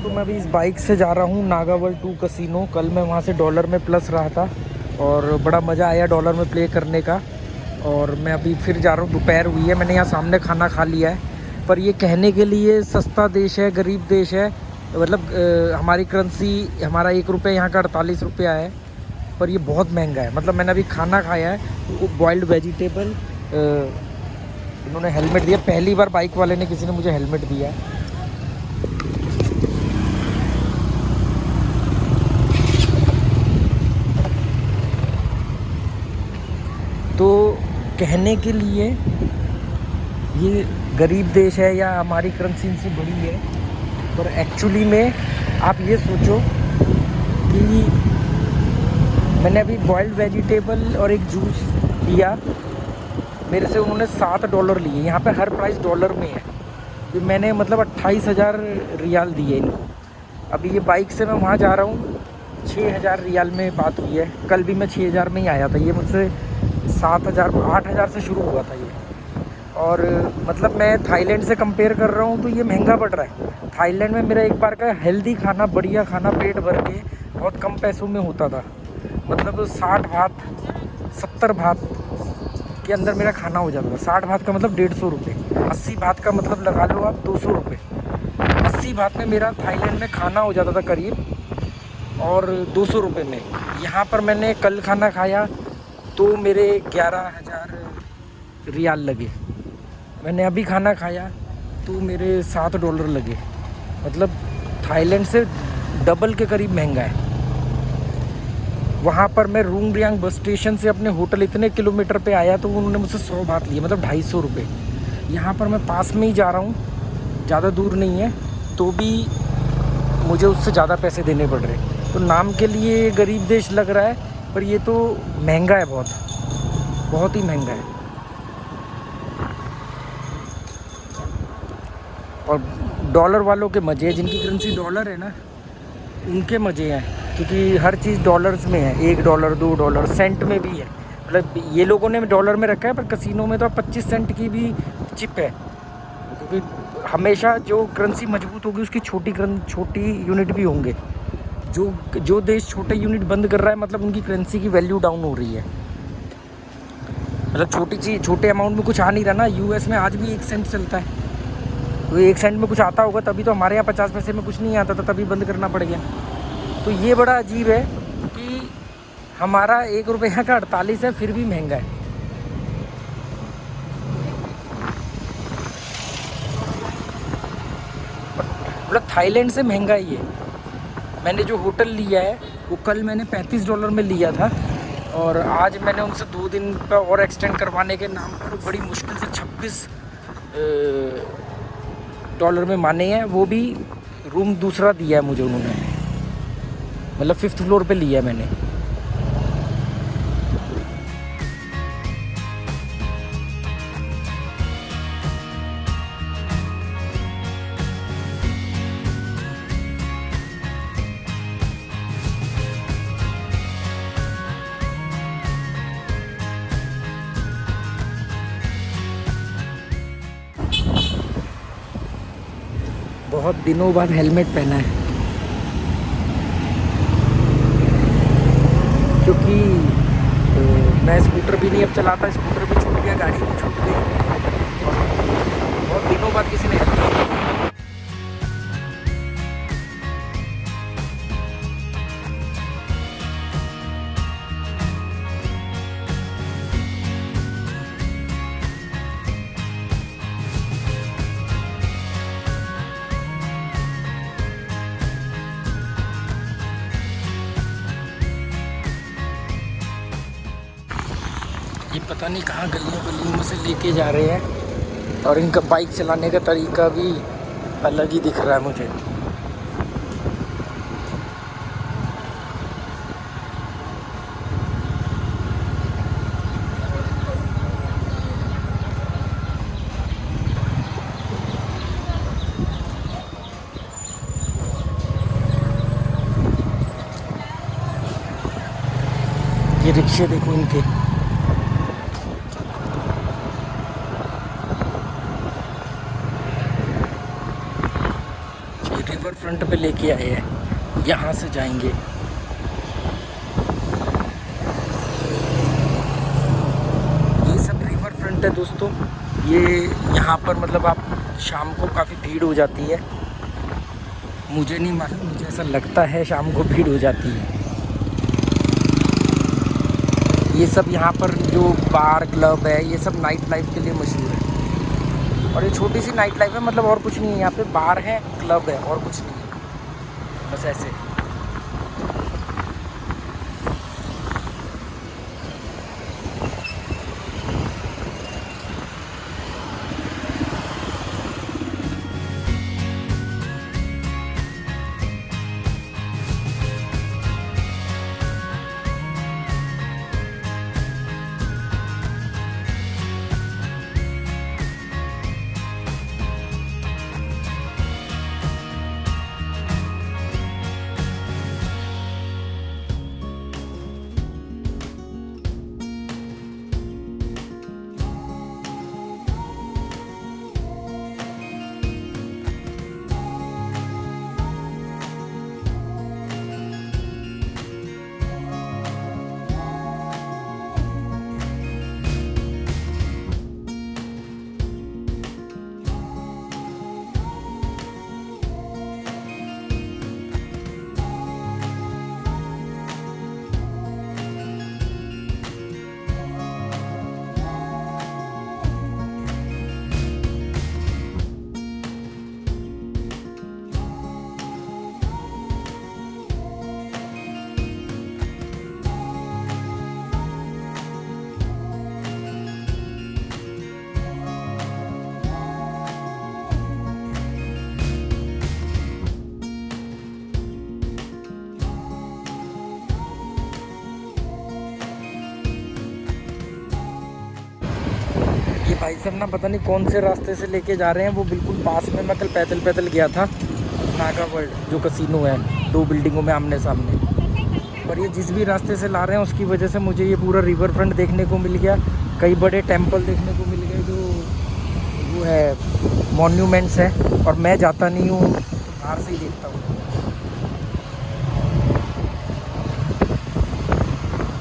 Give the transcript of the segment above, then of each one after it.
तो मैं अभी इस बाइक से जा रहा हूँ नागावर्ल्ड 2 कसिनो। कल मैं वहाँ से डॉलर में प्लस रहा था और बड़ा मज़ा आया डॉलर में प्ले करने का। और मैं अभी फिर जा रहा हूँ, दोपहर हुई है, मैंने यहाँ सामने खाना खा लिया है। पर ये कहने के लिए सस्ता देश है, गरीब देश है, मतलब हमारी करेंसी, हमारा 1 रुपये यहाँ का 48 रुपया है, पर ये बहुत महंगा है। मतलब मैंने अभी खाना खाया है, बॉइल्ड वेजिटेबल, इन्होंने हेलमेट दिया, पहली बार बाइक वाले ने, किसी ने मुझे हेलमेट दिया है। तो कहने के लिए ये गरीब देश है या हमारी करेंसी इनसे बड़ी है, पर एक्चुअली में आप ये सोचो कि मैंने अभी बॉइल्ड वेजिटेबल और एक जूस लिया, मेरे से उन्होंने $7 लिए। यहाँ पे हर प्राइस डॉलर में है। तो मैंने मतलब 28,000 रियाल दिए इनको। अभी ये बाइक से मैं वहाँ जा रहा हूँ, 6,000 रियाल में बात हुई है। कल भी मैं 6,000 में ही आया था, ये मुझसे 7,000 8,000 से शुरू हुआ था ये। और मतलब मैं थाईलैंड से कंपेयर कर रहा हूँ तो ये महंगा पड़ रहा है। थाईलैंड में मेरा एक बार का हेल्दी खाना, बढ़िया खाना, पेट भर के बहुत कम पैसों में होता था। मतलब 60 भात 70 भात के अंदर मेरा खाना हो जाता था। 60 भात का मतलब 150 रुपये, 80 भात का मतलब लगा लो आप 200 रुपये। 80 भात में मेरा थाईलैंड में खाना हो जाता था करीब, और 200 रुपये में। यहाँ पर मैंने कल खाना खाया तो मेरे 11,000 रियाल लगे। मैंने अभी खाना खाया तो मेरे $7 लगे। मतलब थाईलैंड से डबल के करीब महंगा है। वहाँ पर मैं रुंगरियांग बस स्टेशन से अपने होटल इतने किलोमीटर पे आया तो उन्होंने मुझसे 100 बात लिए, मतलब 250 रुपये। यहाँ पर मैं पास में ही जा रहा हूँ, ज़्यादा दूर नहीं है, तो भी मुझे उससे ज़्यादा पैसे देने पड़ रहे। तो नाम के लिए गरीब देश लग रहा है, पर ये तो महंगा है, बहुत बहुत ही महंगा है। और डॉलर वालों के मज़े हैं, जिनकी करेंसी डॉलर है ना, उनके मज़े हैं, क्योंकि हर चीज़ डॉलर्स में है। $1 $2 सेंट में भी है। मतलब ये लोगों ने डॉलर में रखा है, पर कसिनो में तो 25 सेंट की भी चिप है। क्योंकि हमेशा जो करेंसी मजबूत होगी उसकी छोटी यूनिट भी होंगे। जो देश छोटे यूनिट बंद कर रहा है, मतलब उनकी करेंसी की वैल्यू डाउन हो रही है। मतलब छोटी चीज़, छोटे अमाउंट में कुछ आ नहीं रहा ना। यूएस में आज भी 1 सेंट चलता है, तो 1 सेंट में कुछ आता होगा तभी तो। हमारे यहाँ 50 पैसे में कुछ नहीं आता था, तभी बंद करना पड़ गया। तो ये बड़ा अजीब है कि हमारा 1 रुपये का 48 है, फिर भी महंगा है। मतलब थाईलैंड से महंगा ही है। मैंने जो होटल लिया है वो कल मैंने $35 में लिया था, और आज मैंने उनसे 2 दिन का और एक्सटेंड करवाने के नाम पर बड़ी मुश्किल से $26 में माने हैं। वो भी रूम दूसरा दिया है मुझे उन्होंने, मतलब 5th फ्लोर पे लिया है मैंने। बहुत दिनों बाद हेलमेट पहना है, क्योंकि मैं स्कूटर भी नहीं अब चलाता। स्कूटर भी छूट गया, गाड़ी भी छूट गई, बहुत दिनों बाद किसी ने हेलमेट। ये पता नहीं कहाँ गलियों में से लेके जा रहे हैं, और इनका बाइक चलाने का तरीका भी अलग ही दिख रहा है मुझे। ये रिक्शे देखो इनके, रिवर फ्रंट पे लेके आए हैं, यहाँ से जाएंगे। ये सब रिवर फ्रंट है दोस्तों। ये यहाँ पर मतलब आप शाम को काफ़ी भीड़ हो जाती है, मुझे नहीं मालूम, मुझे ऐसा लगता है शाम को भीड़ हो जाती है। ये सब यहाँ पर जो बार क्लब है ये सब नाइट लाइफ के लिए मशहूर है, और ये छोटी सी नाइट लाइफ है, मतलब और कुछ नहीं है यहाँ पे, बार है, क्लब है, और कुछ नहीं है, बस ऐसे। भाई साहब ना पता नहीं कौन से रास्ते से लेके जा रहे हैं, वो बिल्कुल पास में। मैं कल पैदल गया था नागा वर्ल्ड जो कसिनो है, 2 बिल्डिंगों में आमने सामने, पर ये जिस भी रास्ते से ला रहे हैं उसकी वजह से मुझे ये पूरा रिवर फ्रंट देखने को मिल गया, कई बड़े टेंपल देखने को मिल गए जो वो है मॉन्यूमेंट्स है, और मैं जाता नहीं हूँ, बाहर से ही देखता हूँ।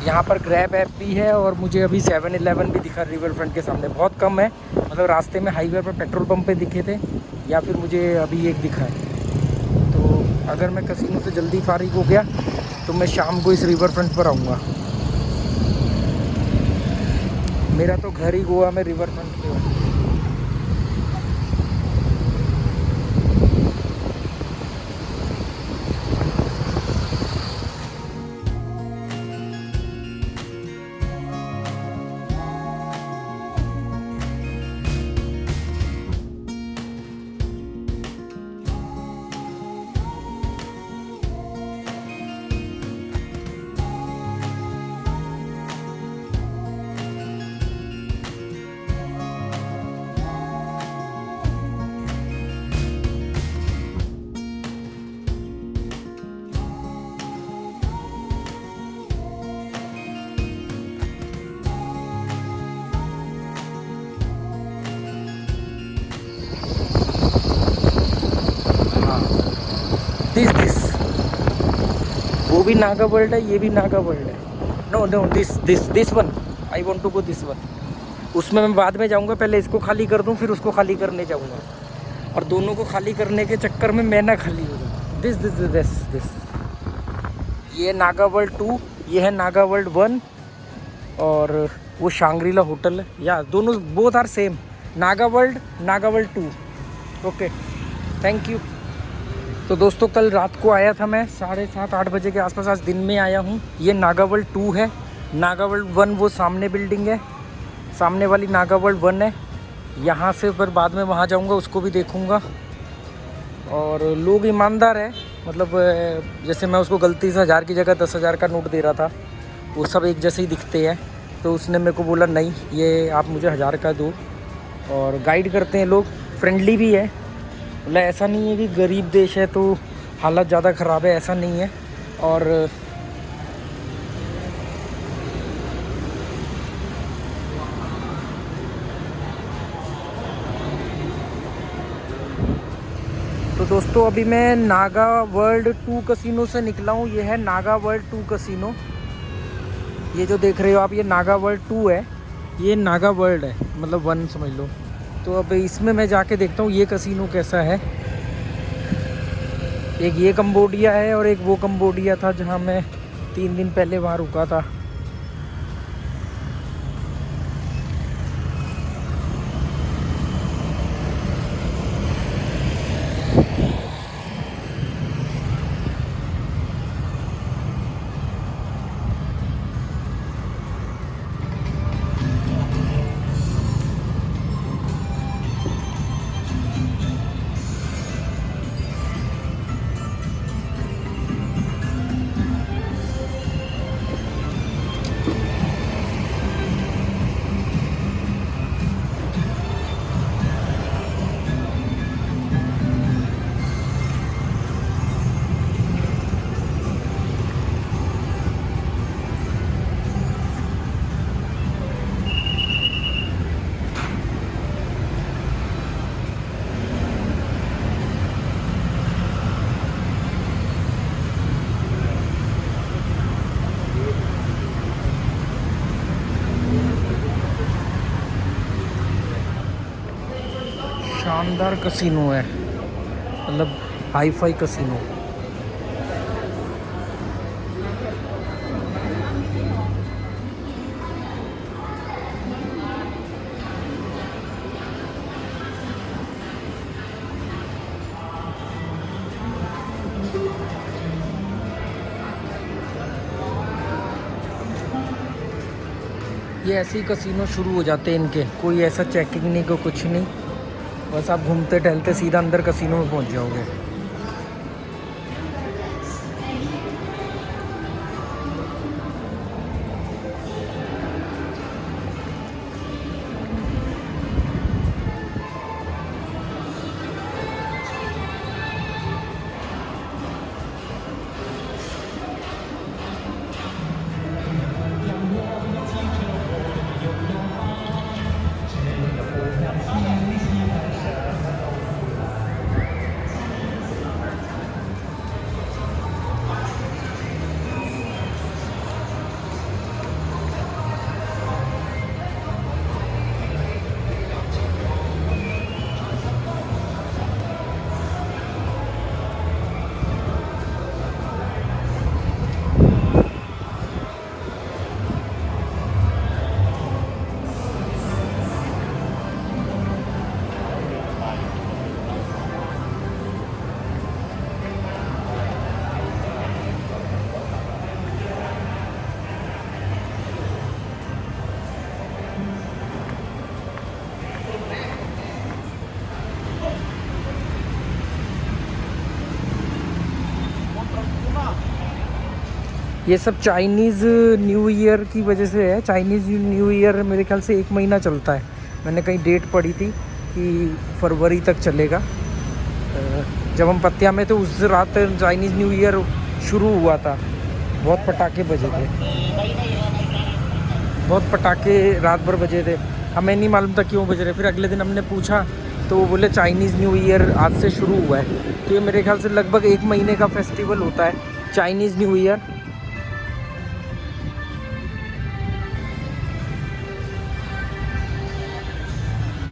यहाँ पर ग्रैब ऐप भी है, और मुझे अभी 7-Eleven भी दिखा रिवर फ्रंट के सामने, बहुत कम है, मतलब रास्ते में हाईवे पर पेट्रोल पंप पे दिखे थे, या फिर मुझे अभी एक दिखा है। तो अगर मैं कसिनो से जल्दी फारिग हो गया तो मैं शाम को इस रिवर फ्रंट पर आऊँगा। मेरा तो घर ही गोवा में रिवर फ्रंट पे है। दिस वो भी नागा वर्ल्ड है, ये भी नागा वर्ल्ड है। No no this one, I want to go this one. उसमें मैं बाद में जाऊंगा, पहले इसको खाली कर दूं फिर उसको खाली करने जाऊंगा, और दोनों को खाली करने के चक्कर में मैं ना खाली हो जाऊँ। दिस ये नागा वर्ल्ड 2, ये है नागा वर्ल्ड 1, और वो शांग्रीला होटल है, या दोनों both are same, Naga World 2। Okay, thank you. तो दोस्तों कल रात को आया था मैं 7:30-8 बजे के आसपास, आज दिन में आया हूँ। ये नागा वर्ल्ड 2 है, नागा वर्ल्ड 1 वो सामने बिल्डिंग है, सामने वाली नागा वर्ल्ड 1 है। यहाँ से फिर बाद में वहाँ जाऊँगा, उसको भी देखूँगा। और लोग ईमानदार है, मतलब जैसे मैं उसको गलती से 1000 की जगह 10,000 का नोट दे रहा था, वो सब एक जैसे ही दिखते हैं, तो उसने मेरे को बोला नहीं ये आप मुझे 1000 का दो। और गाइड करते हैं लोग, फ्रेंडली भी है, मतलब ऐसा नहीं है कि गरीब देश है तो हालत ज़्यादा ख़राब है, ऐसा नहीं है। और तो दोस्तों अभी मैं नागा वर्ल्ड 2 कसिनो से निकला हूँ। ये है नागा वर्ल्ड 2 कसिनो। ये जो देख रहे हो आप, ये नागा वर्ल्ड 2 है, ये नागा वर्ल्ड है, मतलब 1 समझ लो। तो अब इसमें मैं जाके देखता हूँ ये कसिनो कैसा है। एक ये कंबोडिया है और एक वो कंबोडिया था जहाँ मैं 3 दिन पहले वहाँ रुका था। शानदार कसिनो है, मतलब हाई फाई कसिनो। ये ऐसे ही कसिनो शुरू हो जाते हैं इनके, कोई ऐसा चेकिंग नहीं, कोई कुछ नहीं, बस आप घूमते टहलते सीधा अंदर कसिनो में पहुंच जाओगे। ये सब चाइनीज़ न्यू ईयर की वजह से है। चाइनीज़ न्यू ईयर मेरे ख्याल से 1 महीना चलता है। मैंने कहीं डेट पढ़ी थी कि फरवरी तक चलेगा। जब हम पत्तिया में थे उस रात चाइनीज़ न्यू ईयर शुरू हुआ था। बहुत पटाखे बजे थे, बहुत पटाखे रात भर बजे थे। हमें नहीं मालूम था क्यों बज रहे। फिर अगले दिन हमने पूछा तो वो बोले चाइनीज़ न्यू ईयर आज से शुरू हुआ है। तो ये मेरे ख्याल से लगभग 1 महीने का फेस्टिवल होता है चाइनीज़ न्यू ईयर।